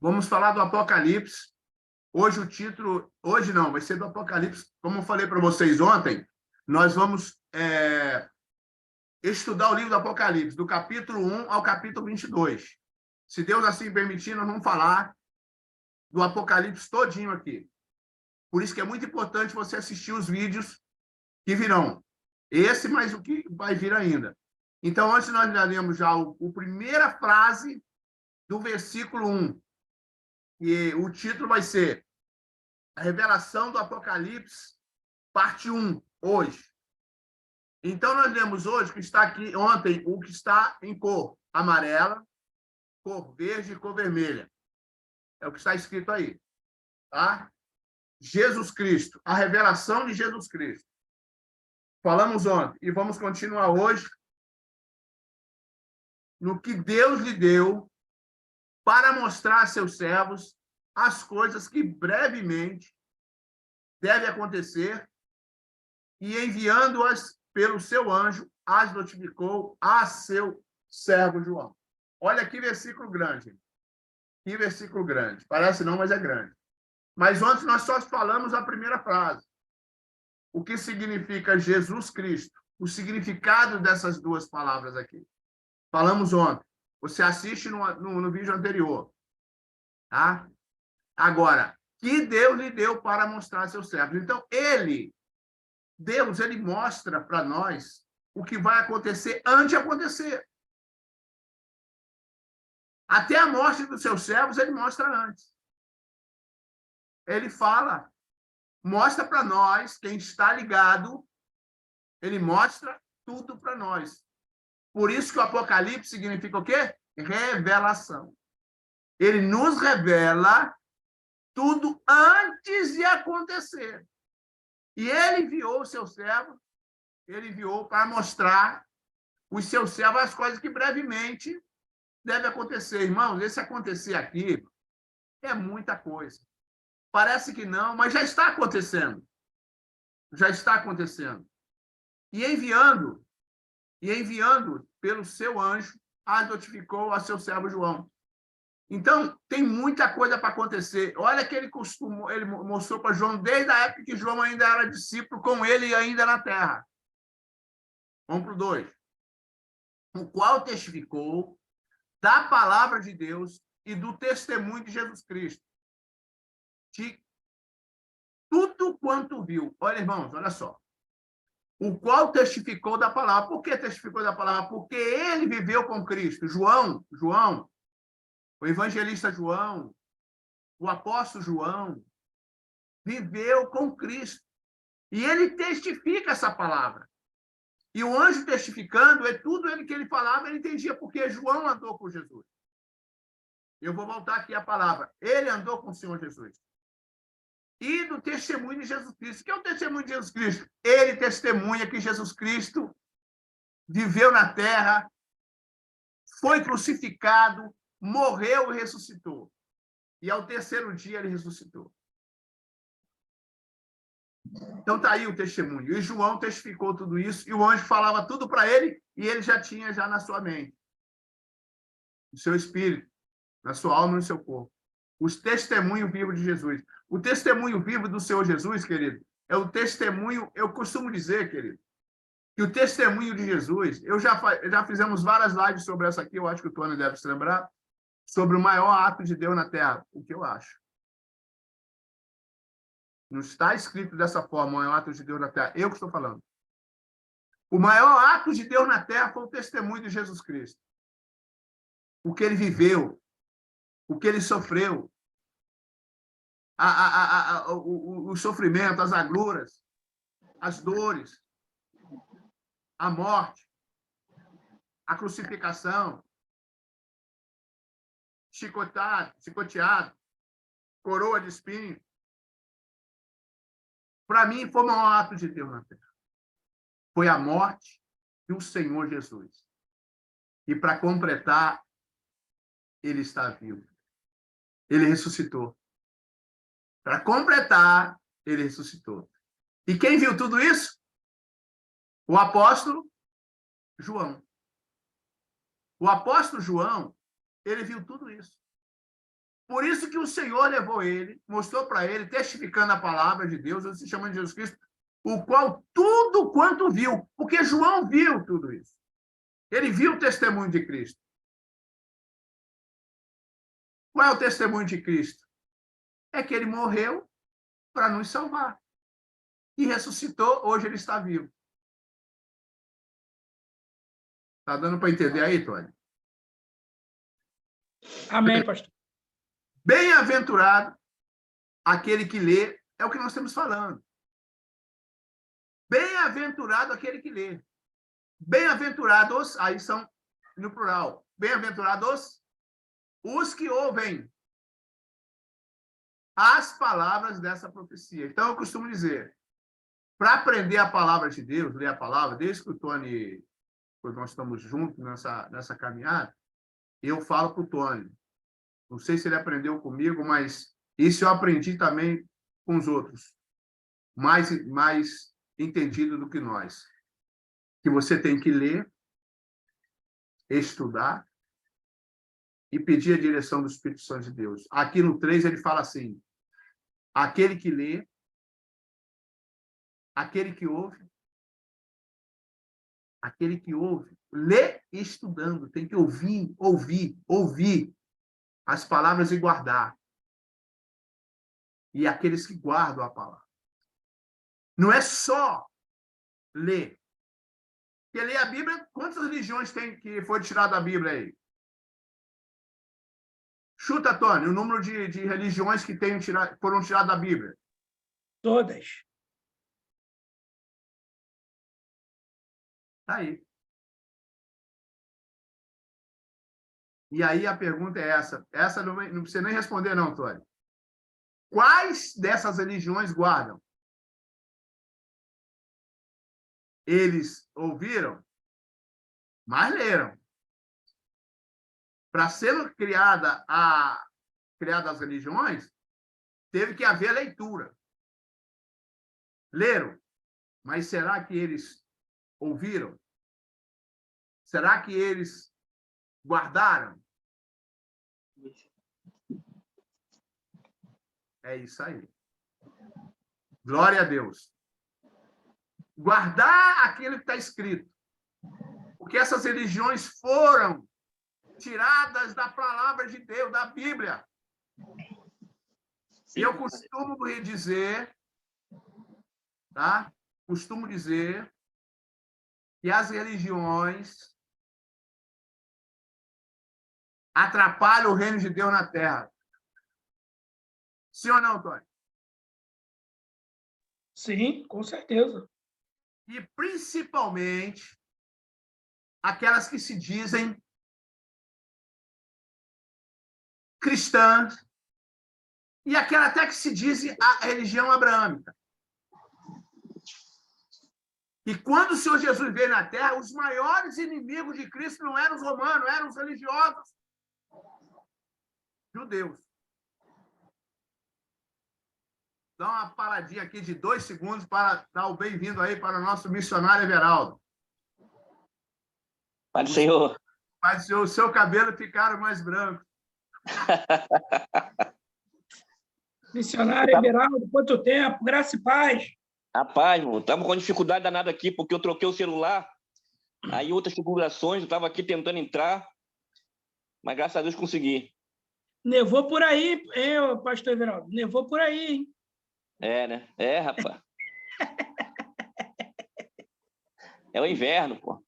Vamos falar do Apocalipse. Hoje o título... Hoje não, vai ser do Apocalipse. Como eu falei para vocês ontem, nós vamos estudar o livro do Apocalipse, do capítulo 1 ao capítulo 22. Se Deus assim permitir, nós vamos falar do Apocalipse todinho aqui. Por isso que é muito importante você assistir os vídeos que virão. Esse, mais o que vai vir ainda. Então, antes nós daremos já a primeira frase do versículo 1. E o título vai ser A Revelação do Apocalipse, parte 1, hoje. Então, nós lemos hoje, que está aqui ontem, o que está em cor amarela, cor verde e cor vermelha. É o que está escrito aí. Tá? Jesus Cristo, a revelação de Jesus Cristo. Falamos ontem e vamos continuar hoje no que Deus lhe deu para mostrar a seus servos as coisas que brevemente devem acontecer e enviando-as pelo seu anjo, as notificou a seu servo João. Olha que versículo grande. Que versículo grande. Parece não, mas é grande. Mas ontem nós só falamos a primeira frase. O que significa Jesus Cristo? O significado dessas duas palavras aqui. Falamos ontem. Você assiste no vídeo anterior. Tá? Agora, que Deus lhe deu para mostrar a seus servos. Então, Deus, ele mostra para nós o que vai acontecer antes de acontecer. Até a morte dos seus servos, ele mostra antes. Ele fala, mostra para nós, quem está ligado, ele mostra tudo para nós. Por isso que o Apocalipse significa o quê? Revelação. Ele nos revela tudo antes de acontecer. E ele enviou o seu servo, ele enviou para mostrar os seus servos as coisas que brevemente devem acontecer. Irmãos, esse acontecer aqui é muita coisa. Parece que não, mas já está acontecendo. Já está acontecendo. E enviando pelo seu anjo, as notificou a seu servo João. Então, tem muita coisa para acontecer. Olha que ele mostrou para João desde a época que João ainda era discípulo, com ele ainda na terra. Vamos para o 2. O qual testificou da palavra de Deus e do testemunho de Jesus Cristo. De tudo quanto viu. Olha, irmãos, olha só. O qual testificou da palavra. Por que testificou da palavra? Porque ele viveu com Cristo. João, o evangelista João, o apóstolo João, viveu com Cristo. E ele testifica essa palavra. E o anjo testificando, tudo que ele falava, ele entendia, porque João andou com Jesus. Eu vou voltar aqui a palavra. Ele andou com o Senhor Jesus. E do testemunho de Jesus Cristo. O que é o testemunho de Jesus Cristo? Ele testemunha que Jesus Cristo viveu na terra, foi crucificado, morreu e ressuscitou. E ao terceiro dia ele ressuscitou. Então está aí o testemunho. E João testificou tudo isso, e o anjo falava tudo para ele, e ele já tinha na sua mente, no seu espírito, na sua alma e no seu corpo. Os testemunhos vivos de Jesus. O testemunho vivo do Senhor Jesus, querido, é o testemunho, eu costumo dizer, querido, que o testemunho de Jesus, já fizemos várias lives sobre essa aqui, eu acho que o Tony deve se lembrar, sobre o maior ato de Deus na Terra, o que eu acho. Não está escrito dessa forma, o maior ato de Deus na Terra, eu que estou falando. O maior ato de Deus na Terra foi o testemunho de Jesus Cristo. O que ele viveu, o que ele sofreu, o sofrimento, as agruras, as dores, a morte, a crucificação, chicoteado, coroa de espinho. Para mim, foi o maior ato de Deus na terra. Foi a morte do Senhor Jesus. E para completar, ele está vivo. Ele ressuscitou. Para completar, ele ressuscitou. E quem viu tudo isso? O apóstolo João. O apóstolo João, ele viu tudo isso. Por isso que o Senhor levou ele, mostrou para ele, testificando a palavra de Deus, se chamando de Jesus Cristo, o qual tudo quanto viu, porque João viu tudo isso. Ele viu o testemunho de Cristo. Qual é o testemunho de Cristo? É que ele morreu para nos salvar. E ressuscitou, hoje ele está vivo. Está dando para entender aí, Tony? Amém, pastor. Bem-aventurado aquele que lê, é o que nós estamos falando. Bem-aventurado aquele que lê. Bem-aventurados, aí são no plural. Bem-aventurados os que ouvem as palavras dessa profecia. Então, eu costumo dizer, para aprender a palavra de Deus, ler a palavra, desde que o Tony, quando nós estamos juntos nessa caminhada, eu falo para o Tony. Não sei se ele aprendeu comigo, mas isso eu aprendi também com os outros. Mais entendido do que nós. Que você tem que ler, estudar e pedir a direção do Espírito Santo de Deus. Aqui no 3 ele fala assim, aquele que lê, aquele que ouve, lê estudando, tem que ouvir as palavras e guardar. E aqueles que guardam a palavra. Não é só ler. Porque ler a Bíblia, quantas religiões tem que foi tirada da Bíblia aí? Chuta, Tony, o número de religiões que foram tiradas da Bíblia. Todas. Está aí. E aí a pergunta é essa. Essa não precisa nem responder, não, Tony. Quais dessas religiões guardam? Eles ouviram, mas leram. Para ser criada as religiões, teve que haver leitura. Leram, mas será que eles ouviram? Será que eles guardaram? É isso aí. Glória a Deus. Guardar aquilo que está escrito. Porque essas religiões foram tiradas da palavra de Deus, da Bíblia. E eu costumo dizer, tá? Costumo dizer que as religiões atrapalham o reino de Deus na Terra. Sim ou não, Tony? Sim, com certeza. E principalmente aquelas que se dizem cristãs e aquela até que se diz a religião abraâmica. E quando o Senhor Jesus veio na Terra, os maiores inimigos de Cristo não eram os romanos, eram os religiosos. Judeus. Dá uma paradinha aqui de 2 segundos para dar o bem-vindo aí para o nosso missionário Everaldo. Pai do Senhor. Pai do Senhor, o seu cabelo ficaram mais branco. Missionário Everaldo, quanto tempo? Graça e paz. Rapaz, irmão, estamos com dificuldade danada aqui, porque eu troquei o celular, aí outras configurações, eu estava aqui tentando entrar, mas graças a Deus consegui. Nevou por aí, hein, pastor Everaldo? Nevou por aí, hein? É, né? É, rapaz. É o inverno, pô.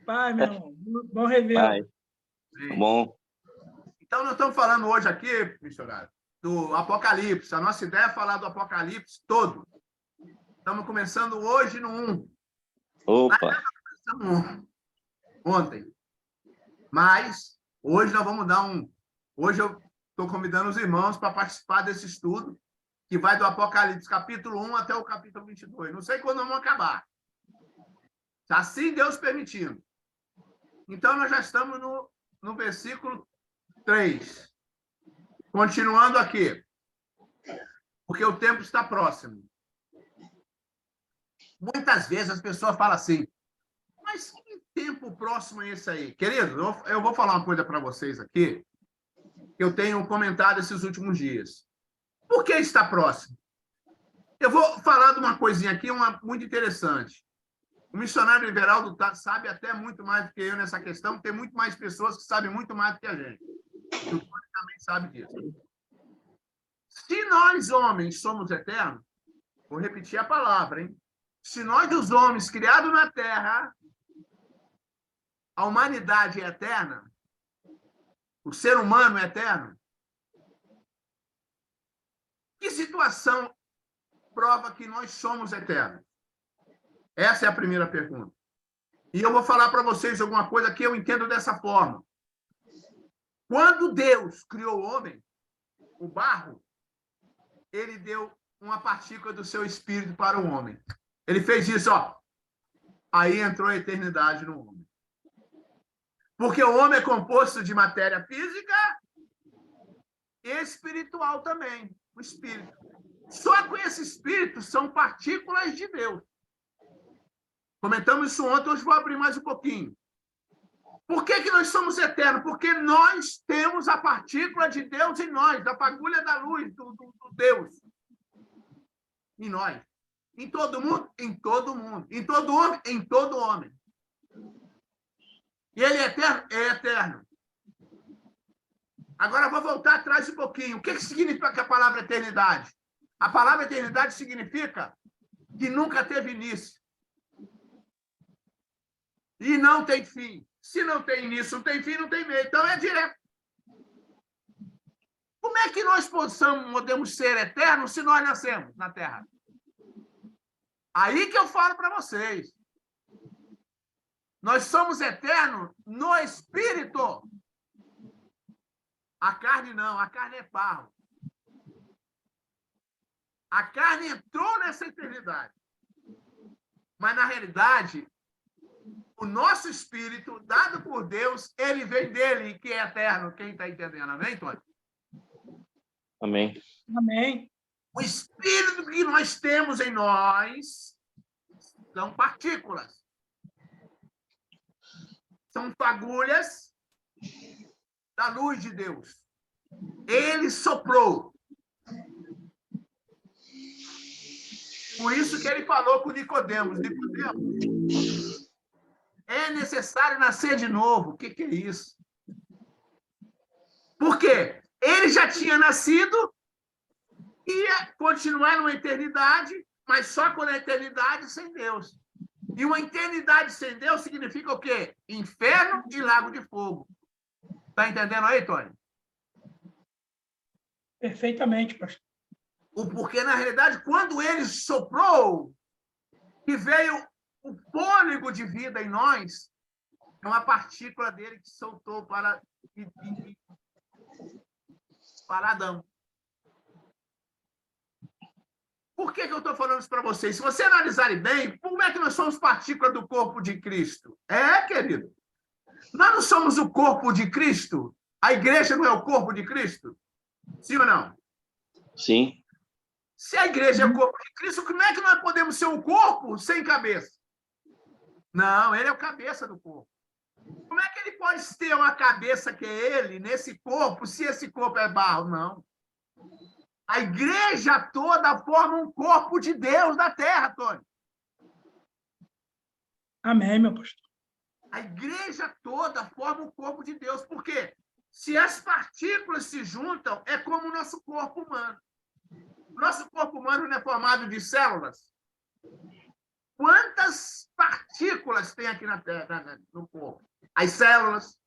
Pai, meu irmão, bom rever. Bom. Então, nós estamos falando hoje aqui, missionário, do Apocalipse. A nossa ideia é falar do Apocalipse todo. Estamos começando hoje no 1. Opa! Começamos ontem. Mas hoje nós vamos dar Hoje eu estou convidando os irmãos para participar desse estudo, que vai do Apocalipse, capítulo 1 até o capítulo 22. Não sei quando vamos acabar. Assim Deus permitindo. Então, nós já estamos no versículo 3. Continuando aqui. Porque o tempo está próximo. Muitas vezes as pessoas falam assim, mas que tempo próximo é esse aí? Querido, eu vou falar uma coisa para vocês aqui, que eu tenho comentado esses últimos dias. Por que está próximo? Eu vou falar de uma coisinha aqui, muito interessante. O missionário Everaldo sabe até muito mais do que eu nessa questão, tem muito mais pessoas que sabem muito mais do que a gente. E o Tony também sabe disso. Se nós, homens, somos eternos, vou repetir a palavra, hein? Se nós, os homens, criados na Terra, a humanidade é eterna, o ser humano é eterno, que situação prova que nós somos eternos? Essa é a primeira pergunta. E eu vou falar para vocês alguma coisa que eu entendo dessa forma. Quando Deus criou o homem, o barro, ele deu uma partícula do seu espírito para o homem. Ele fez isso, ó. Aí entrou a eternidade no homem. Porque o homem é composto de matéria física e espiritual também, o espírito. Só que esse espírito são partículas de Deus. Comentamos isso ontem, hoje vou abrir mais um pouquinho. Por que nós somos eternos? Porque nós temos a partícula de Deus em nós, a fagulha da luz do Deus em nós. Em todo mundo? Em todo mundo. Em todo homem? Em todo homem. E ele é eterno? É eterno. Agora vou voltar atrás um pouquinho. O que significa a palavra eternidade? A palavra eternidade significa que nunca teve início. E não tem fim. Se não tem início, não tem fim, não tem meio. Então é direto. Como é que nós podemos ser eternos se nós nascemos na Terra? Aí que eu falo para vocês. Nós somos eternos no espírito. A carne não, a carne é barro. A carne entrou nessa eternidade. Mas, na realidade, o nosso espírito, dado por Deus, ele vem dele, que é eterno. Quem está entendendo? Amém, Tony? Amém. Amém. O espírito que nós temos em nós são partículas. São fagulhas da luz de Deus. Ele soprou. Por isso que ele falou com Nicodemos. Nicodemos, é necessário nascer de novo. O que é isso? Por quê? Ele já tinha nascido, ia continuar numa eternidade, mas só com a eternidade sem Deus. E uma eternidade sem Deus significa o quê? Inferno e lago de fogo. Está entendendo aí, Tony? Perfeitamente, pastor. Porque, na realidade, quando ele soprou, que veio o fôlego de vida em nós, é uma partícula dele que soltou para Adão. Por que eu estou falando isso para vocês? Se você analisarem bem, como é que nós somos partículas do corpo de Cristo? Querido. Nós não somos o corpo de Cristo? A igreja não é o corpo de Cristo? Sim ou não? Sim. Se a igreja é o corpo de Cristo, como é que nós podemos ser um corpo sem cabeça? Não, ele é o cabeça do corpo. Como é que ele pode ter uma cabeça que é ele, nesse corpo, se esse corpo é barro? Não. A igreja toda forma um corpo de Deus na terra, Tony. Amém, meu pastor. A igreja toda forma um corpo de Deus. Por quê? Se as partículas se juntam, é como o nosso corpo humano. Nosso corpo humano não é formado de células? Quantas partículas tem aqui na Terra, no corpo? As células,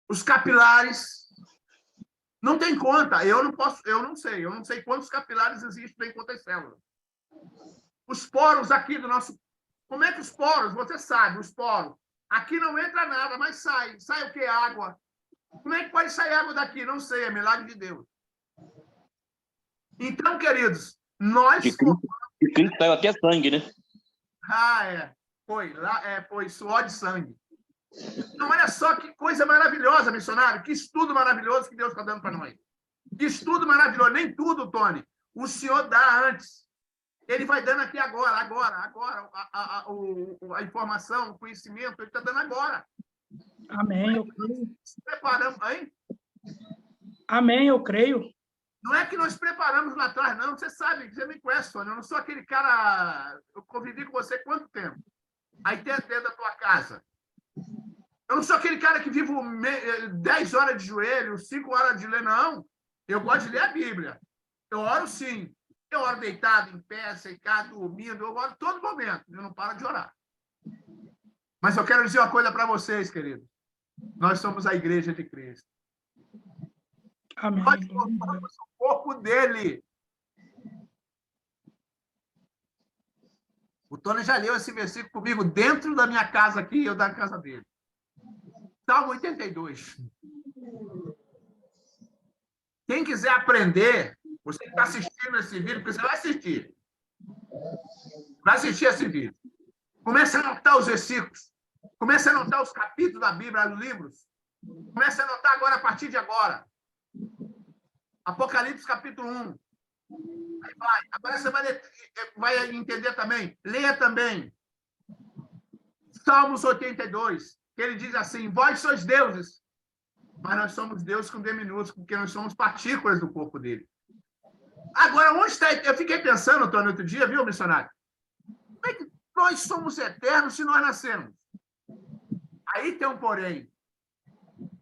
os capilares. Não tem conta. Eu não sei quantos capilares existem em quantas células. Os poros aqui do nosso... Como é que os poros, você sabe, os poros. Aqui não entra nada, mas sai. Sai o quê? Água. Como é que pode sair água daqui? Não sei, é milagre de Deus. Então, queridos, nós... De Cristo saiu até sangue, né? Foi suor de sangue. Então, olha só que coisa maravilhosa, missionário. Que estudo maravilhoso que Deus está dando para nós. Que estudo maravilhoso. Nem tudo, Tony, o Senhor dá antes. Ele vai dando aqui agora. A informação, o conhecimento, ele está dando agora. Amém. Se preparamos, hein? Amém, eu creio. Não é que nós preparamos lá atrás, não. Você sabe, você me conhece, Sônia. Eu não sou aquele cara... Eu convivi com você quanto tempo? Aí dentro da tua casa. Eu não sou aquele cara que vivo 10 horas de joelho, 5 horas de ler, não. Eu gosto de ler a Bíblia. Eu oro sim. Eu oro deitado, em pé, sentado, dormindo. Eu oro todo momento. Eu não paro de orar. Mas eu quero dizer uma coisa para vocês, queridos. Nós somos a igreja de Cristo. Amém. Nós somos o corpo dele. O Tony já leu esse versículo comigo dentro da minha casa aqui e eu da casa dele. Salmo 82. Quem quiser aprender, você que está assistindo esse vídeo, porque você vai assistir. Vai assistir esse vídeo. Comece a anotar os versículos. Comece a anotar os capítulos da Bíblia, os livros. Comece a anotar agora, a partir de agora. Apocalipse, capítulo 1. Aí vai. Agora você vai entender também. Leia também. Salmos 82. Que ele diz assim: vós sois deuses, mas nós somos Deus com D minúsculo, porque nós somos partículas do corpo dele. Agora, onde está... Eu fiquei pensando, Tony, outro dia, viu, missionário? Como é que nós somos eternos se nós nascemos? Aí tem um porém.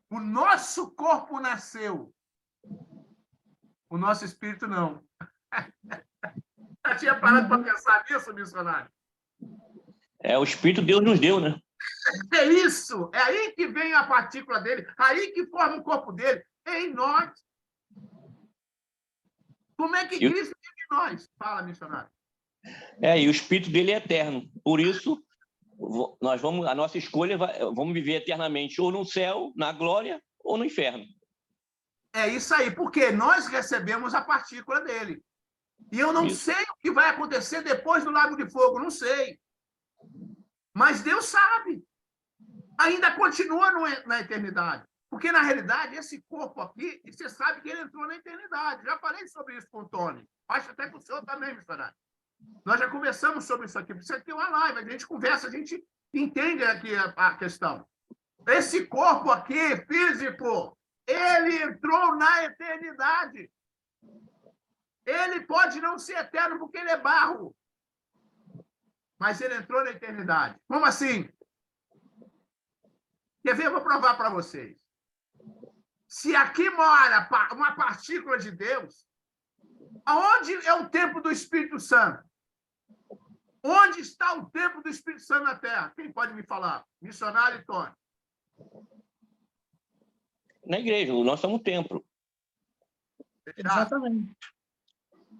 O nosso corpo nasceu. O nosso espírito não. Já tinha parado para pensar nisso, missionário? É o Espírito Deus nos deu, né? É isso. É aí que vem a partícula dele. Aí que forma o corpo dele. Em nós. Como é que Cristo vive em nós? Fala, missionário. E o Espírito dele é eterno. Por isso, a nossa escolha, vamos viver eternamente ou no céu, na glória, ou no inferno. É isso aí, porque nós recebemos a partícula dele. E eu não sei o que vai acontecer depois do lago de fogo, não sei. Mas Deus sabe. Ainda continua na eternidade. Porque, na realidade, esse corpo aqui, você sabe que ele entrou na eternidade. Já falei sobre isso com o Tony. Acho até com o senhor também, missionário. Nós já conversamos sobre isso aqui. Isso aqui é uma live, a gente conversa, a gente entende aqui a questão. Esse corpo aqui, físico, ele entrou na eternidade. Ele pode não ser eterno porque ele é barro. Mas ele entrou na eternidade. Como assim? Quer ver? Eu vou provar para vocês. Se aqui mora uma partícula de Deus, aonde é o templo do Espírito Santo? Onde está o templo do Espírito Santo na Terra? Quem pode me falar? Missionário e Tony. Na igreja, nós somos o templo. Fechado? Exatamente.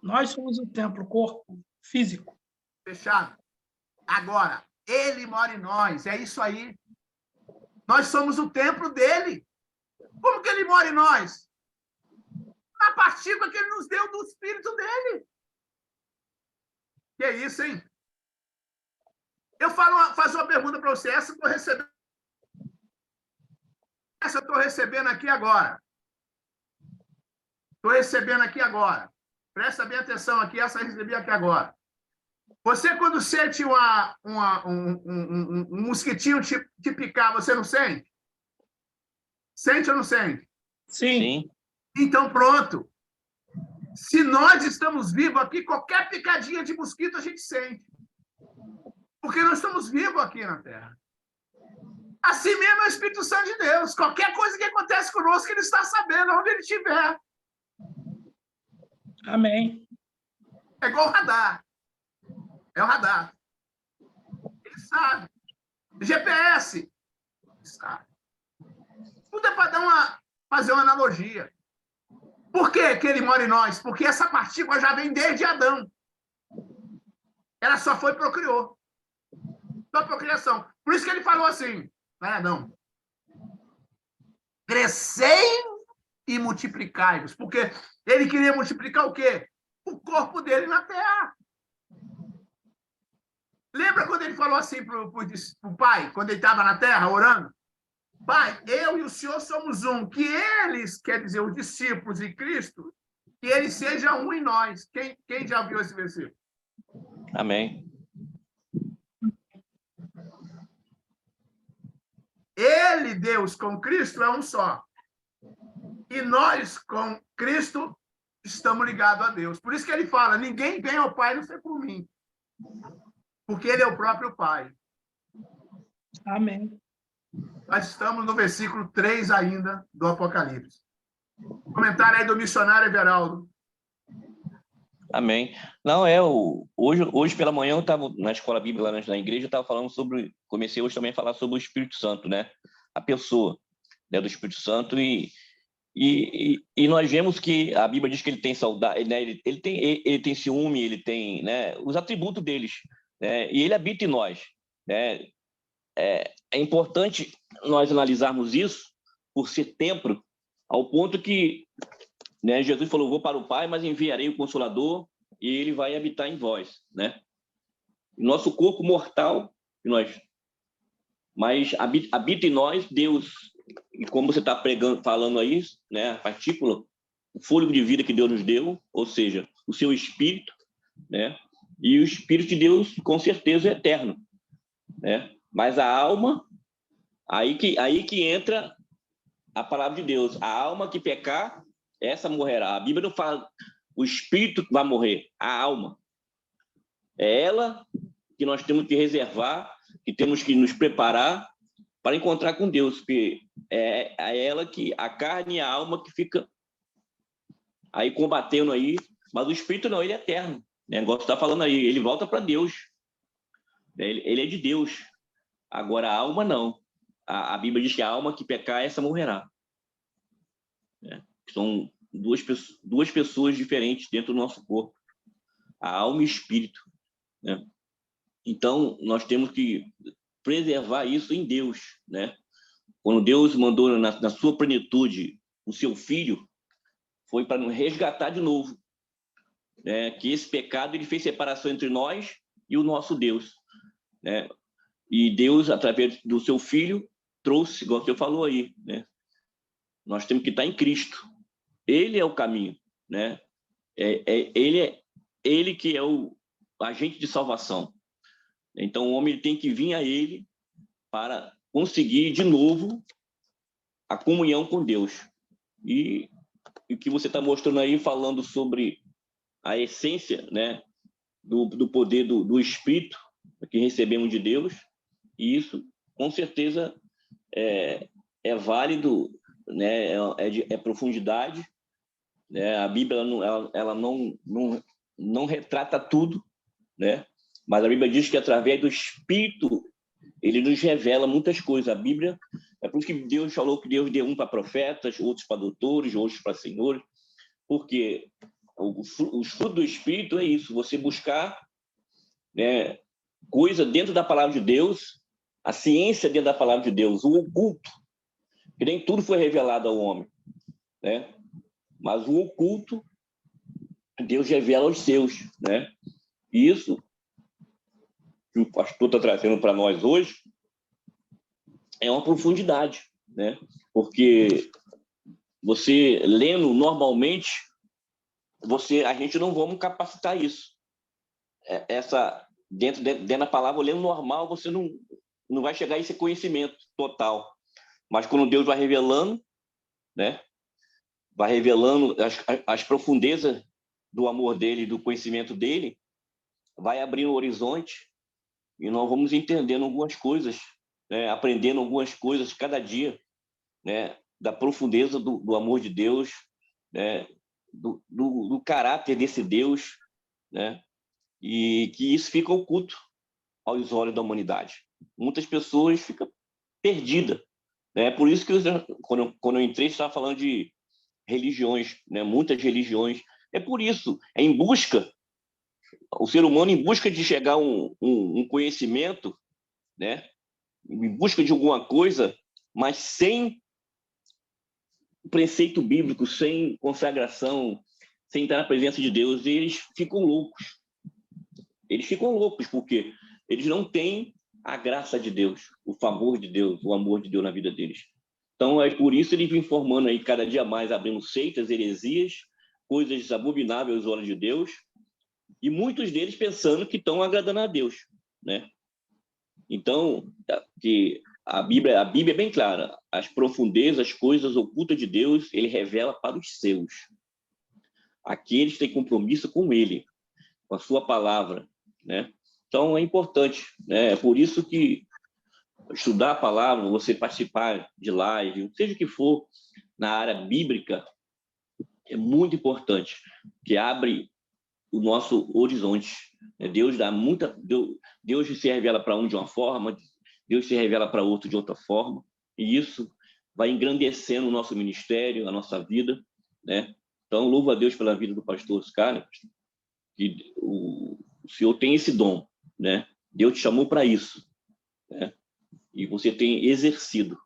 Nós somos o templo, o corpo físico. Fechado. Agora, ele mora em nós. É isso aí. Nós somos o templo dele. Como que ele mora em nós? Na partícula que ele nos deu do Espírito dele. Que é isso, hein? Eu faço uma pergunta para você. Essa eu estou recebendo. Essa eu estou recebendo aqui agora. Estou recebendo aqui agora. Presta bem atenção aqui. Essa eu recebi aqui agora. Você, quando sente um mosquitinho te picar, você não sente? Sente ou não sente? Sim. Então, pronto. Se nós estamos vivos aqui, qualquer picadinha de mosquito a gente sente. Porque nós estamos vivos aqui na Terra. Assim mesmo é o Espírito Santo de Deus. Qualquer coisa que acontece conosco, ele está sabendo onde ele estiver. Amém. É igual o radar. É o radar. Ele sabe. GPS. Ele sabe. Tudo é para fazer uma analogia. Por que ele mora em nós? Porque essa partícula já vem desde Adão. Ela só procriou. Só procriação. Por isso que ele falou assim, vai, Adão. Crescei e multiplicai-vos. Porque ele queria multiplicar o quê? O corpo dele na terra. Lembra quando ele falou assim para o pai, quando ele estava na terra orando? Pai, eu e o Senhor somos um. Que eles, quer dizer, os discípulos de Cristo, que eles sejam um em nós. Quem já viu esse versículo? Amém. Ele, Deus, com Cristo, é um só. E nós, com Cristo, estamos ligados a Deus. Por isso que ele fala, ninguém vem ao Pai não sei por mim. Porque ele é o próprio Pai. Amém. Nós estamos no versículo 3 ainda do Apocalipse. Comentário aí do missionário Everaldo. Amém. Não, hoje pela manhã eu estava na escola bíblica lá na igreja, eu estava falando sobre, comecei hoje também a falar sobre o Espírito Santo, né? A pessoa, né, do Espírito Santo, e nós vemos que a Bíblia diz que ele tem saudade, né? Ele tem ciúme, ele tem, né, os atributos deles, né? E ele habita em nós, né? É importante nós analisarmos isso por ser templo, ao ponto que, né, Jesus falou, vou para o Pai, mas enviarei o Consolador e ele vai habitar em vós, né? Nosso corpo mortal, mas habita em nós Deus, e como você está falando aí, né, a partícula, o fôlego de vida que Deus nos deu, ou seja, o seu Espírito, né? E o Espírito de Deus, com certeza, é eterno, né? Mas a alma, aí que entra a palavra de Deus. A alma que pecar, essa morrerá. A Bíblia não fala o espírito que vai morrer, a alma. É ela que nós temos que reservar, que temos que nos preparar para encontrar com Deus, porque é ela que, a carne e a alma que fica aí combatendo aí, mas o espírito não, ele é eterno. O negócio está falando aí, ele volta para Deus. Ele é de Deus. Agora a alma não. A Bíblia diz que a alma que pecar, essa morrerá. São duas pessoas diferentes dentro do nosso corpo, a alma e o espírito, né? Então, nós temos que preservar isso em Deus, né? Quando Deus mandou na sua plenitude o seu Filho, foi para nos resgatar de novo, né? Que esse pecado ele fez separação entre nós e o nosso Deus, né? E Deus, através do seu Filho, trouxe, igual você falou aí, né? Nós temos que estar em Cristo. Ele é o caminho, né? Ele que é o agente de salvação. Então, o homem tem que vir a ele para conseguir, de novo, a comunhão com Deus. E o que você está mostrando aí, falando sobre a essência, né, do poder do Espírito que recebemos de Deus, e isso, com certeza, é válido, né, é profundidade, né? A Bíblia ela não retrata tudo, né? Mas a Bíblia diz que através do Espírito ele nos revela muitas coisas. A Bíblia, é por isso que Deus falou que Deus deu um para profetas, outros para doutores, outros para senhores, porque os frutos do Espírito é isso, você buscar, né, coisa dentro da palavra de Deus, a ciência dentro da palavra de Deus, o oculto, que nem tudo foi revelado ao homem, né? Mas o oculto, Deus revela aos seus, né? E isso que o pastor está trazendo para nós hoje é uma profundidade, né? Porque você lendo normalmente, a gente não vamos capacitar isso. Dentro da palavra, lendo normal, você não vai chegar a esse conhecimento total. Mas quando Deus vai revelando, né? Vai revelando as profundezas do amor dele, do conhecimento dele, vai abrindo o horizonte e nós vamos entendendo algumas coisas, né? Aprendendo algumas coisas cada dia, né? Da profundeza do amor de Deus, né? Do caráter desse Deus, né? E que isso fica oculto aos olhos da humanidade. Muitas pessoas ficam perdidas, né? Por isso que quando eu entrei, estava falando de religiões, né? Muitas religiões. É por isso, é em busca, o ser humano em busca de chegar a um conhecimento, né? Em busca de alguma coisa, mas sem preceito bíblico, sem consagração, sem estar na presença de Deus, eles ficam loucos. Eles ficam loucos porque eles não têm a graça de Deus, o favor de Deus, o amor de Deus na vida deles. Então, é por isso eles vêm formando aí cada dia mais, abrindo seitas, heresias, coisas abomináveis aos olhos de Deus, e muitos deles pensando que estão agradando a Deus, né? Então, que A Bíblia é bem clara. As profundezas, as coisas ocultas de Deus, ele revela para os seus. Aqueles que têm compromisso com ele, com a sua palavra, né? Então, é importante, né? É por isso que estudar a palavra, você participar de live, seja o que for, na área bíblica, é muito importante, que abre o nosso horizonte. Deus dá muita... Deus se revela para um de uma forma, Deus se revela para outro de outra forma, e isso vai engrandecendo o nosso ministério, a nossa vida, né? Então, louvo a Deus pela vida do pastor Oscar, que o senhor tem esse dom, né? Deus te chamou para isso, né? E você tem exercido,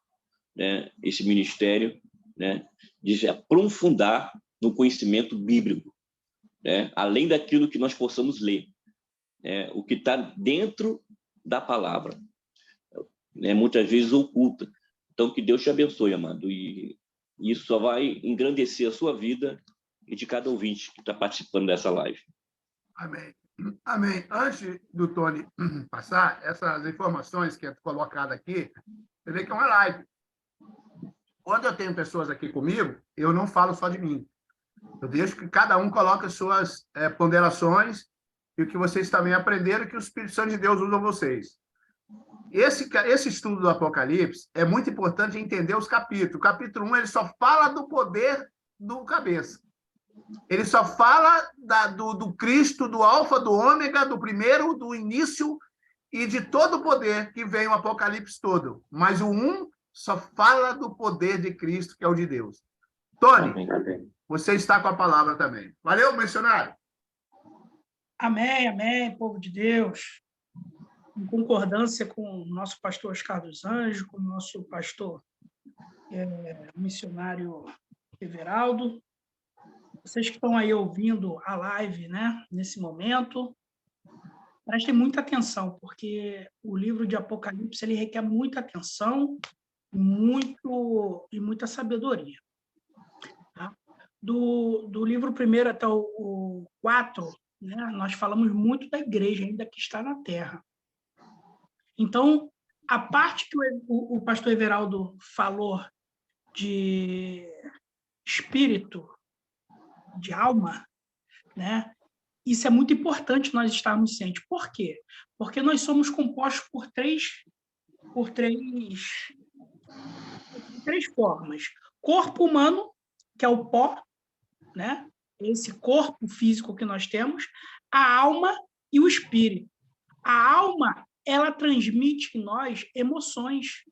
né, esse ministério, né, de se aprofundar no conhecimento bíblico, né, além daquilo que nós possamos ler, né, o que está dentro da palavra, né, muitas vezes oculta. Então, que Deus te abençoe, amado, e isso só vai engrandecer a sua vida e de cada ouvinte que está participando dessa live. Amém. Amém. Antes do Tony passar, essas informações que é colocada aqui, você vê que é uma live. Quando eu tenho pessoas aqui comigo, eu não falo só de mim. Eu deixo que cada um coloque as suas ponderações e o que vocês também aprenderam, que o Espírito Santo de Deus usa vocês. Esse estudo do Apocalipse é muito importante entender os capítulos. O capítulo 1, ele só fala do poder do cabeça. Ele só fala do Cristo, do alfa, do ômega, do primeiro, do início e de todo o poder que vem o Apocalipse todo. Mas o 1 só fala do poder de Cristo, que é o de Deus. Tony, você está com a palavra também. Valeu, missionário? Amém, amém, povo de Deus. Em concordância com o nosso pastor Oscar dos Anjos, com o nosso pastor missionário Everaldo, vocês que estão aí ouvindo a live, né, nesse momento, prestem muita atenção, porque o livro de Apocalipse ele requer muita atenção e muita sabedoria. Tá? Do livro 1 até o 4, né, nós falamos muito da igreja ainda que está na terra. Então, a parte que o pastor Everaldo falou de espírito, de alma, né? Isso é muito importante nós estarmos cientes. Por quê? Porque nós somos compostos por três formas. Corpo humano, que é o pó, né? Esse corpo físico que nós temos, a alma e o espírito. A alma, ela transmite em nós emoções.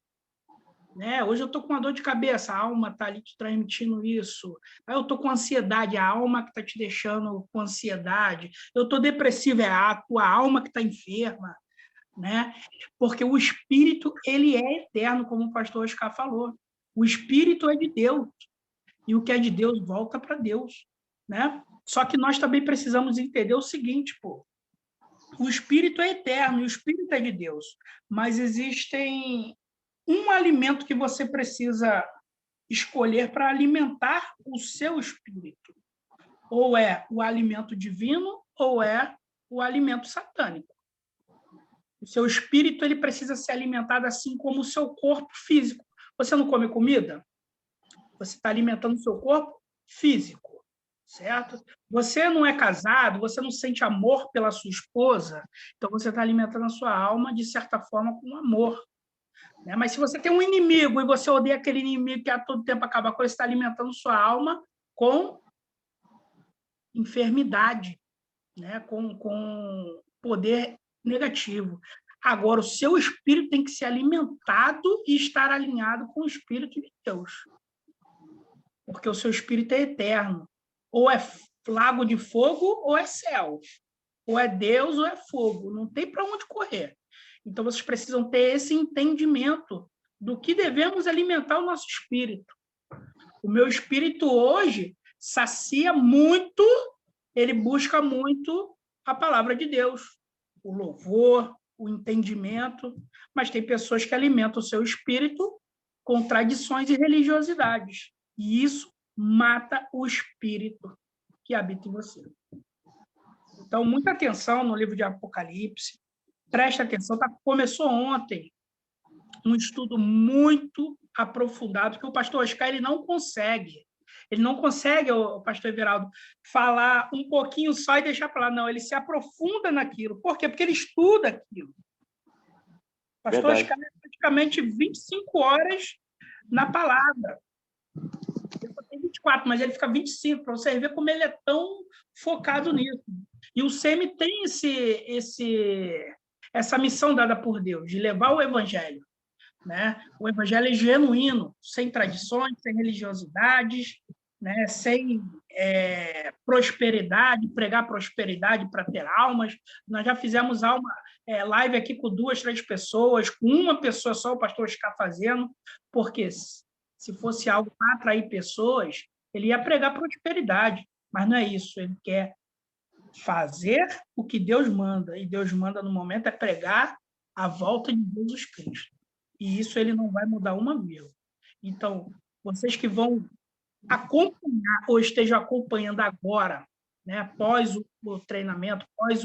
Né? Hoje eu estou com uma dor de cabeça, a alma está ali te transmitindo isso. Aí eu estou com ansiedade, a alma que está te deixando com ansiedade. Eu estou depressivo, é a tua alma que está enferma. Né? Porque o espírito ele é eterno, como o pastor Oscar falou. O espírito é de Deus. E o que é de Deus volta para Deus. Né? Só que nós também precisamos entender o seguinte, pô. O espírito é eterno e o espírito é de Deus. Mas existem um alimento que você precisa escolher para alimentar o seu espírito. Ou é o alimento divino, ou é o alimento satânico. O seu espírito ele precisa ser alimentado assim como o seu corpo físico. Você não come comida? Você está alimentando o seu corpo físico, certo? Você não é casado, você não sente amor pela sua esposa, então você está alimentando a sua alma, de certa forma, com amor. Né? Mas se você tem um inimigo e você odeia aquele inimigo que a todo tempo acaba com ele, você está alimentando sua alma com enfermidade, né? com poder negativo. Agora, o seu espírito tem que ser alimentado e estar alinhado com o Espírito de Deus. Porque o seu espírito é eterno. Ou é lago de fogo ou é céu. Ou é Deus ou é fogo. Não tem para onde correr. Então, vocês precisam ter esse entendimento do que devemos alimentar o nosso espírito. O meu espírito hoje sacia muito, ele busca muito a palavra de Deus, o louvor, o entendimento, mas tem pessoas que alimentam o seu espírito com tradições e religiosidades. E isso mata o espírito que habita em você. Então, muita atenção no livro de Apocalipse. Presta atenção, começou ontem. um estudo muito aprofundado, que o pastor Oscar ele não consegue. Ele não consegue, o pastor Everaldo, falar um pouquinho só e deixar para lá. Não, ele se aprofunda naquilo. Por quê? Porque ele estuda aquilo. O pastor Oscar é praticamente 25 horas na palavra. Ele só tem 24, mas ele fica 25, para você ver como ele é tão focado nisso. E o SEMI tem essa missão dada por Deus, de levar o evangelho. Né? O evangelho é genuíno, sem tradições, sem religiosidades, né? Sem prosperidade, pregar prosperidade para ter almas. Nós já fizemos live aqui com 2, 3 pessoas, com uma pessoa só, o pastor Oscar fazendo, porque se fosse algo para atrair pessoas, ele ia pregar prosperidade, mas não é isso, ele quer fazer o que Deus manda, e Deus manda no momento é pregar a volta de Jesus Cristo. E isso ele não vai mudar uma vírgula. Então, vocês que vão acompanhar ou estejam acompanhando agora, né, após o treinamento, após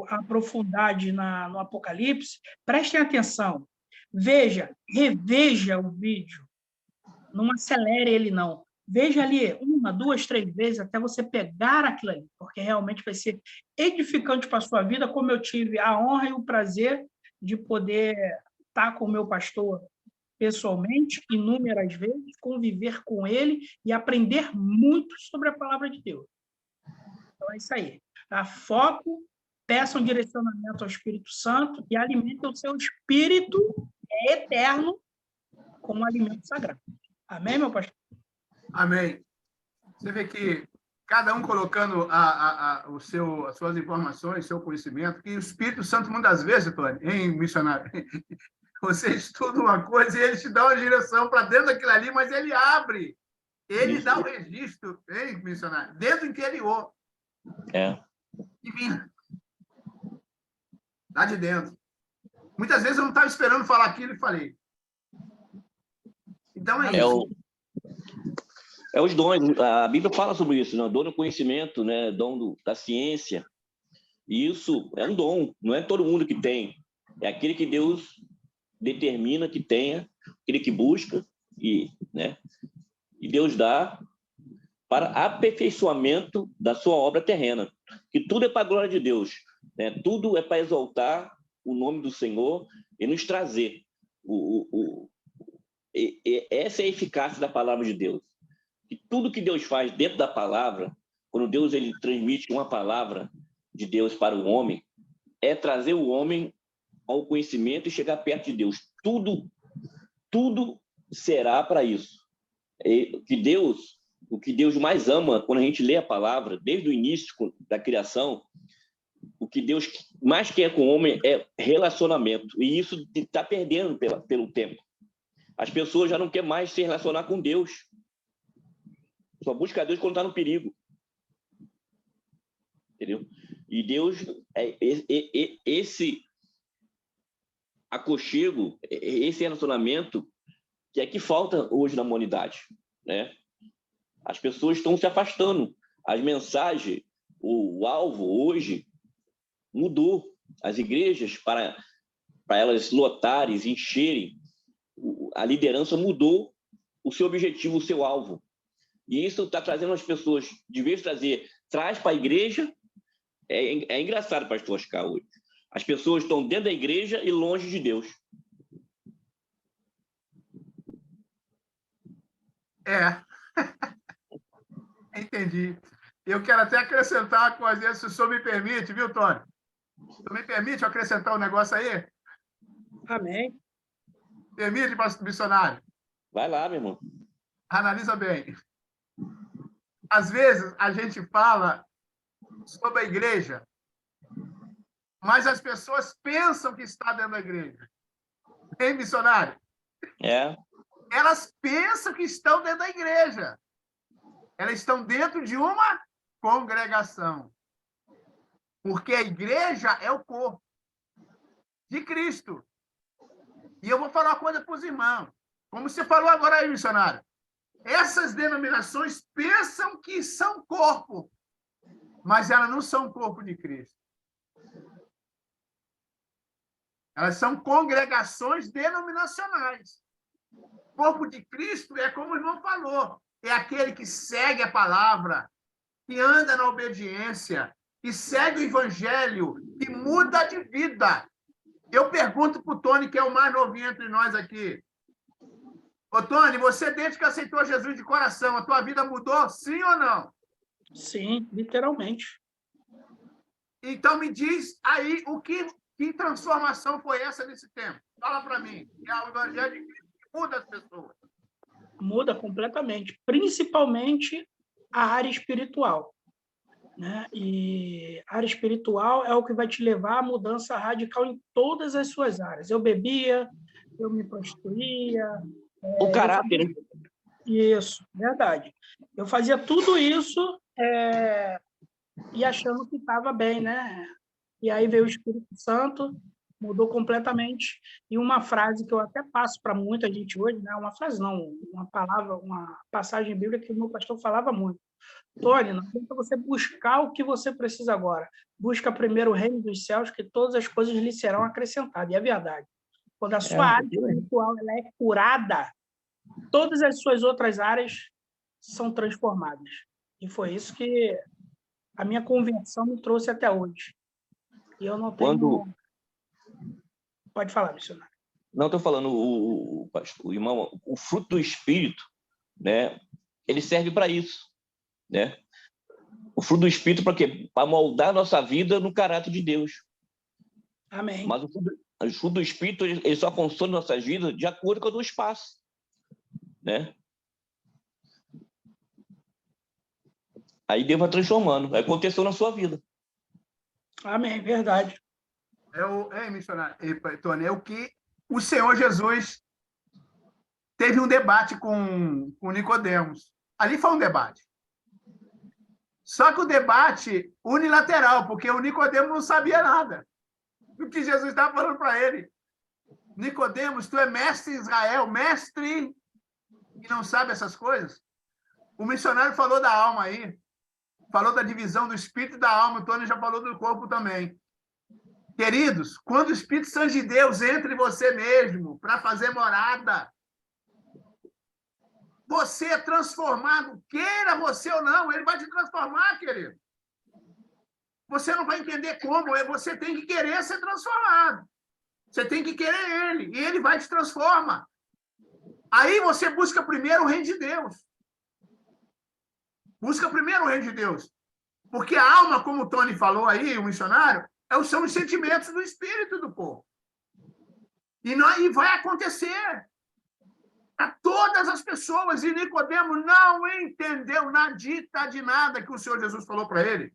a profundidade no Apocalipse, prestem atenção. Reveja o vídeo. Não acelere ele, não. Veja ali 1, 2, 3 vezes até você pegar aquilo ali, porque realmente vai ser edificante para a sua vida, como eu tive a honra e o prazer de poder estar com o meu pastor pessoalmente, inúmeras vezes, conviver com ele e aprender muito sobre a palavra de Deus. Então, é isso aí. Dá foco, peçam direcionamento ao Espírito Santo e alimentem o seu espírito eterno como alimento sagrado. Amém, meu pastor? Amém. Você vê que cada um colocando as suas informações, seu conhecimento, que o Espírito Santo, muitas vezes, Tony, hein, missionário? Você estuda uma coisa e ele te dá uma direção para dentro daquilo ali, mas ele abre. Ele dá o registro, hein, missionário? Dentro do interior. Divino. Lá de dentro. Muitas vezes eu não estava esperando falar aquilo e falei. Então é isso. Os dons. A Bíblia fala sobre isso, né? Dom do conhecimento, né? Dom da ciência. E isso é um dom. Não é todo mundo que tem. É aquele que Deus determina que tenha, aquele que busca, né? E Deus dá para aperfeiçoamento da sua obra terrena. Que tudo é para a glória de Deus. Né? Tudo é para exaltar o nome do Senhor e nos trazer. Essa é a eficácia da palavra de Deus. E tudo que Deus faz dentro da palavra, quando Deus ele transmite uma palavra de Deus para o homem, é trazer o homem ao conhecimento e chegar perto de Deus. Tudo será para isso. O que Deus mais ama quando a gente lê a palavra, desde o início da criação, o que Deus mais quer com o homem é relacionamento. E isso está perdendo pelo tempo. As pessoas já não querem mais se relacionar com Deus. Só busca Deus quando está no perigo. Entendeu? E Deus, esse aconchego, esse relacionamento, que é que falta hoje na humanidade. Né? As pessoas estão se afastando. As mensagens, o alvo hoje mudou. As igrejas, para elas lotarem, encherem, a liderança mudou o seu objetivo, o seu alvo. E isso está trazendo as pessoas, de vez de traz para a igreja. É engraçado, pastor Oscar, hoje. As pessoas estão dentro da igreja e longe de Deus. Entendi. Eu quero até acrescentar uma coisa, se o senhor me permite, viu, Tony? O senhor me permite acrescentar um negócio aí? Amém. Permite, pastor missionário? Vai lá, meu irmão. Analisa bem. Às vezes, a gente fala sobre a igreja, mas as pessoas pensam que está dentro da igreja. Hein, missionário? Elas pensam que estão dentro da igreja. Elas estão dentro de uma congregação. Porque a igreja é o corpo de Cristo. E eu vou falar uma coisa para os irmãos. Como você falou agora aí, missionário. Essas denominações pensam que são corpo, mas elas não são corpo de Cristo. Elas são congregações denominacionais. O corpo de Cristo é como o irmão falou, é aquele que segue a palavra, que anda na obediência, que segue o evangelho e muda de vida. Eu pergunto para o Tony, que é o mais novinho entre nós aqui. Ô, Tony, você, desde que aceitou Jesus de coração, a tua vida mudou, sim ou não? Sim, literalmente. Então, me diz aí que transformação foi essa nesse tempo. Fala para mim. É o evangelho de Cristo que muda as pessoas. Muda completamente, principalmente a área espiritual, né? E a área espiritual é o que vai te levar à mudança radical em todas as suas áreas. Eu bebia, eu me prostituía. O caráter, né? Isso, verdade. Eu fazia tudo isso e achando que estava bem, né? E aí veio o Espírito Santo, mudou completamente. E uma frase que eu até passo para muita gente hoje, né? Uma frase não, uma palavra, uma passagem bíblica que o meu pastor falava muito. Tony, não adianta você buscar o que você precisa agora. Busca primeiro o reino dos céus, que todas as coisas lhe serão acrescentadas. E é verdade. Quando a sua área espiritual ela é curada, todas as suas outras áreas são transformadas. E foi isso que a minha conversão me trouxe até hoje. E eu não tenho... Pode falar, missionário. Não, estou falando, o irmão, o fruto do Espírito, né? Ele serve para isso, né? O fruto do Espírito para quê? Para moldar a nossa vida no caráter de Deus. Amém. Mas o fruto do Espírito, ele só consome nossas vidas de acordo com o espaço, né? Aí Deus vai transformando. Aconteceu na sua vida. Amém, verdade. Missionário, Tony, é o que o Senhor Jesus teve um debate com Nicodemos. Ali foi um debate. Só que o debate unilateral, porque o Nicodemos não sabia nada do que Jesus estava falando para ele. Nicodemos, tu é mestre em Israel, mestre e não sabe essas coisas? O missionário falou da alma aí, falou da divisão do espírito e da alma, o Tony já falou do corpo também. Queridos, quando o Espírito Santo de Deus entra em você mesmo para fazer morada, você é transformado, queira você ou não, ele vai te transformar, querido. Você não vai entender como, você tem que querer ser transformado. Você tem que querer ele, e ele vai te transformar. Aí você busca primeiro o reino de Deus. Busca primeiro o reino de Deus. Porque a alma, como o Tony falou aí, o missionário, são os sentimentos do espírito do povo. E vai acontecer. A todas as pessoas, e Nicodemo não entendeu nadita de nada que o Senhor Jesus falou para ele.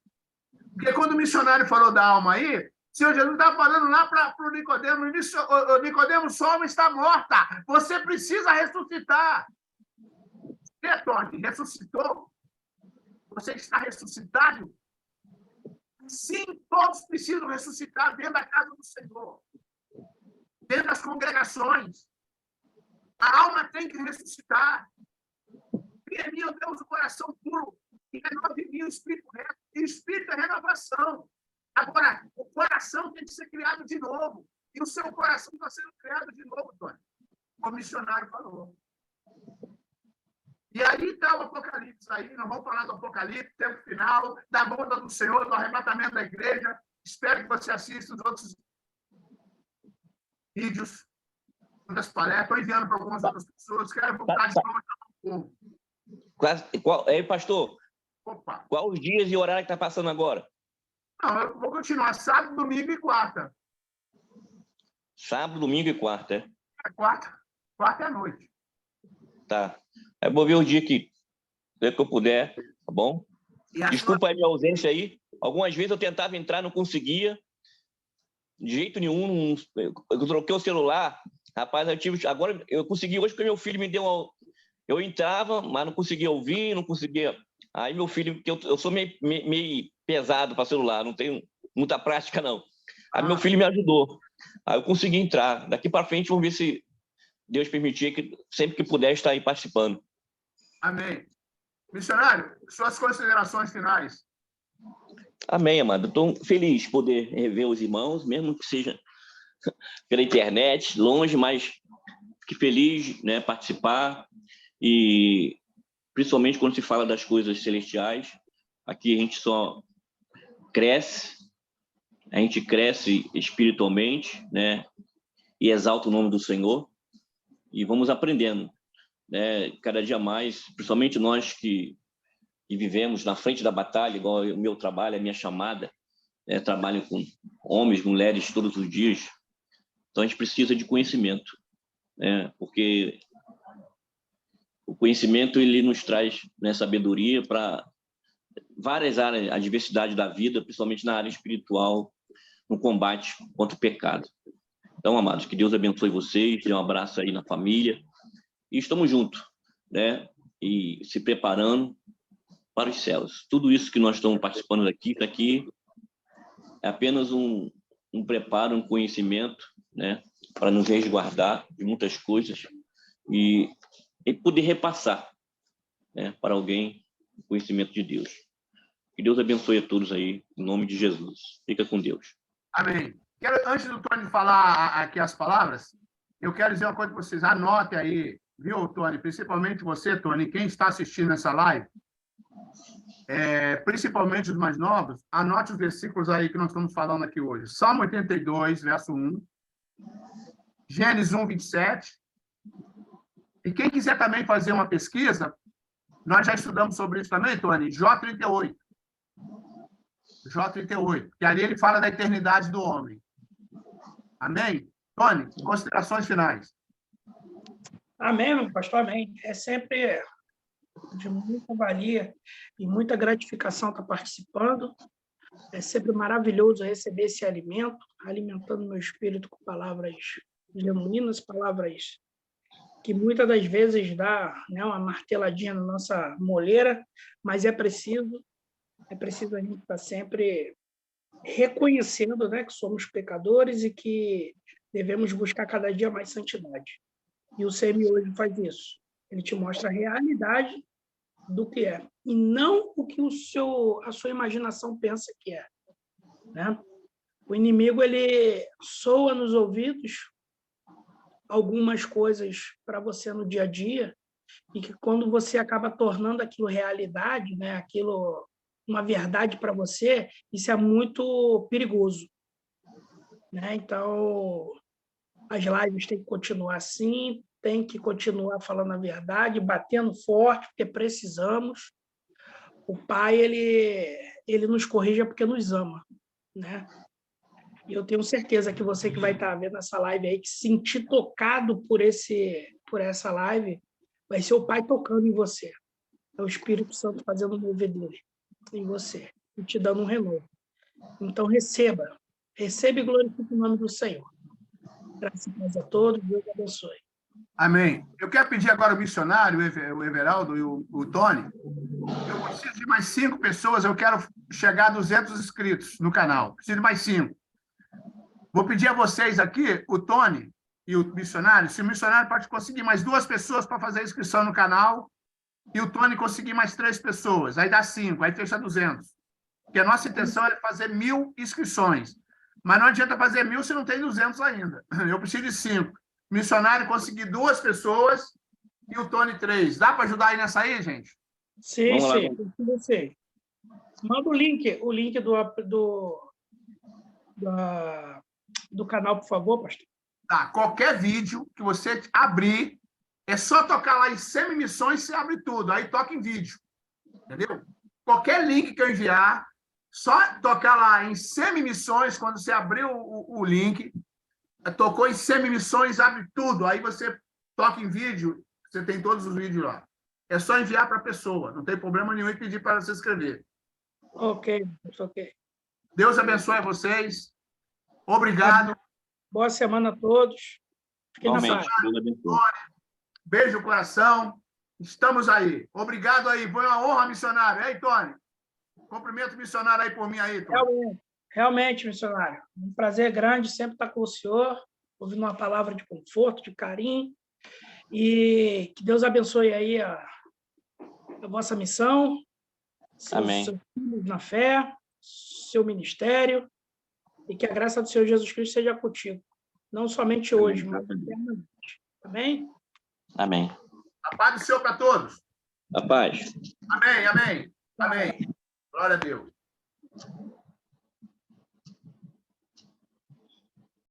Porque quando o missionário falou da alma aí, o Senhor Jesus estava falando lá para o Nicodemo, Nicodemo, sua alma está morta, você precisa ressuscitar. Você, Tony, ressuscitou? Você está ressuscitado? Sim, todos precisam ressuscitar dentro da casa do Senhor, dentro das congregações. A alma tem que ressuscitar. Cria em mim, Deus, o coração puro, e renova em mim o espírito reto. E o espírito é renovação. Agora, o coração tem que ser criado de novo. E o seu coração está sendo criado de novo, Tony. O missionário falou. E aí está o Apocalipse. Aí nós vamos falar do Apocalipse, tempo final, da volta do Senhor, do arrebatamento da igreja. Espero que você assista os outros vídeos das palestras. Estou enviando para algumas outras pessoas. Quero voltar de novo um pouco. Pastor, opa, qual os dias e horário que está passando agora? Não, eu vou continuar sábado, domingo e quarta. Sábado, domingo e quarta, é? Quarta é à noite. Tá. Eu vou ver o dia que eu puder, tá bom? Desculpa a minha ausência aí. Algumas vezes eu tentava entrar, não conseguia. De jeito nenhum. Eu troquei o celular. Rapaz, agora eu consegui hoje porque meu filho me deu eu entrava, mas não conseguia ouvir, não conseguia. Aí meu filho, que eu sou meio pesado para celular, não tenho muita prática, não. Aí meu filho me ajudou. Aí eu consegui entrar. Daqui para frente, vamos ver se Deus permitir que sempre que puder estar aí participando. Amém. Missionário, suas considerações finais. Amém, amado. Estou feliz de poder rever os irmãos, mesmo que seja pela internet, longe, mas fique feliz, né, participar, e principalmente quando se fala das coisas celestiais, aqui a gente só cresce, a gente cresce espiritualmente, né, e exalta o nome do Senhor, e vamos aprendendo, né, cada dia mais, principalmente nós que vivemos na frente da batalha, igual o meu trabalho, a minha chamada, trabalho com homens, mulheres todos os dias, então a gente precisa de conhecimento, né, porque o conhecimento ele nos traz, né, sabedoria para várias áreas, a diversidade da vida, principalmente na área espiritual, no combate contra o pecado. Então, amados, que Deus abençoe vocês, dê um abraço aí na família, e estamos juntos, né, e se preparando para os céus. Tudo isso que nós estamos participando aqui é apenas um preparo, um conhecimento, né, para nos resguardar de muitas coisas e poder repassar, né, para alguém o conhecimento de Deus. Que Deus abençoe a todos aí, em nome de Jesus. Fica com Deus. Amém. Antes do Tony falar aqui as palavras, eu quero dizer uma coisa para vocês. Anote aí, viu, Tony? Principalmente você, Tony, quem está assistindo essa live, principalmente os mais novos, anote os versículos aí que nós estamos falando aqui hoje. Salmo 82, verso 1. Gênesis 1, 27. E quem quiser também fazer uma pesquisa, nós já estudamos sobre isso também, Tony, Jó 38. Jó 38, que ali ele fala da eternidade do homem. Amém? Tony, considerações finais. Amém, meu pastor, amém. É sempre de muita valia e muita gratificação estar participando. É sempre maravilhoso receber esse alimento, alimentando meu espírito com palavras genuínas, palavras que muitas das vezes dá, né, uma marteladinha na nossa moleira, mas é preciso a gente estar sempre reconhecendo, né, que somos pecadores e que devemos buscar cada dia mais santidade. E o CM hoje faz isso. Ele te mostra a realidade do que é, e não o que a sua imaginação pensa que é, né? O inimigo, ele soa nos ouvidos algumas coisas para você no dia a dia, e que quando você acaba tornando aquilo realidade, né, aquilo uma verdade para você, isso é muito perigoso, né? Então, as lives têm que continuar assim, tem que continuar falando a verdade, batendo forte, porque precisamos. O Pai, ele nos corrige porque nos ama, né? E eu tenho certeza que você que vai estar vendo essa live aí, que se sentir tocado por essa live, vai ser o Pai tocando em você. É o Espírito Santo fazendo o mover dele em você e te dando um renovo. Então, receba e glorifique o nome do Senhor. Graças a Deus a todos, Deus abençoe. Amém. Eu quero pedir agora o missionário, o Everaldo e o Tony. Eu preciso de mais 5 pessoas, eu quero chegar a 200 inscritos no canal. Preciso de mais 5. Vou pedir a vocês aqui, o Tony e o missionário, se o missionário pode conseguir mais 2 pessoas para fazer a inscrição no canal, e o Tony conseguir mais 3 pessoas, aí dá 5, aí fecha 200. Porque a nossa intenção é fazer 1000 inscrições. Mas não adianta fazer 1000 se não tem 200 ainda. Eu preciso de 5. Missionário conseguir 2 pessoas e o Tony 3. Dá para ajudar aí nessa aí, gente? Sim, sim. Manda o link do canal, por favor, pastor. Tá. Qualquer vídeo que você abrir, é só tocar lá em Semi-Missões, você abre tudo. Aí toca em vídeo. Entendeu? Qualquer link que eu enviar, só tocar lá em Semi-Missões, quando você abrir o link, tocou em Semi-Missões, abre tudo. Aí você toca em vídeo, você tem todos os vídeos lá. É só enviar para a pessoa, não tem problema nenhum em pedir para você escrever. Ok. Deus abençoe vocês. Obrigado. Boa semana a todos. Fiquem na paz. Beijo no coração. Estamos aí. Obrigado aí. Foi uma honra, missionário. Ei, Tony? Cumprimento o missionário aí por mim aí, Tony. Realmente, missionário. Um prazer grande sempre estar com o senhor, ouvindo uma palavra de conforto, de carinho. E que Deus abençoe aí a vossa missão, seus filhos na fé, seu ministério, e que a graça do Senhor Jesus Cristo seja contigo. não somente hoje, mas eternamente. Amém? Amém. A paz do Senhor para todos. A paz. Amém, amém, amém. Glória a Deus.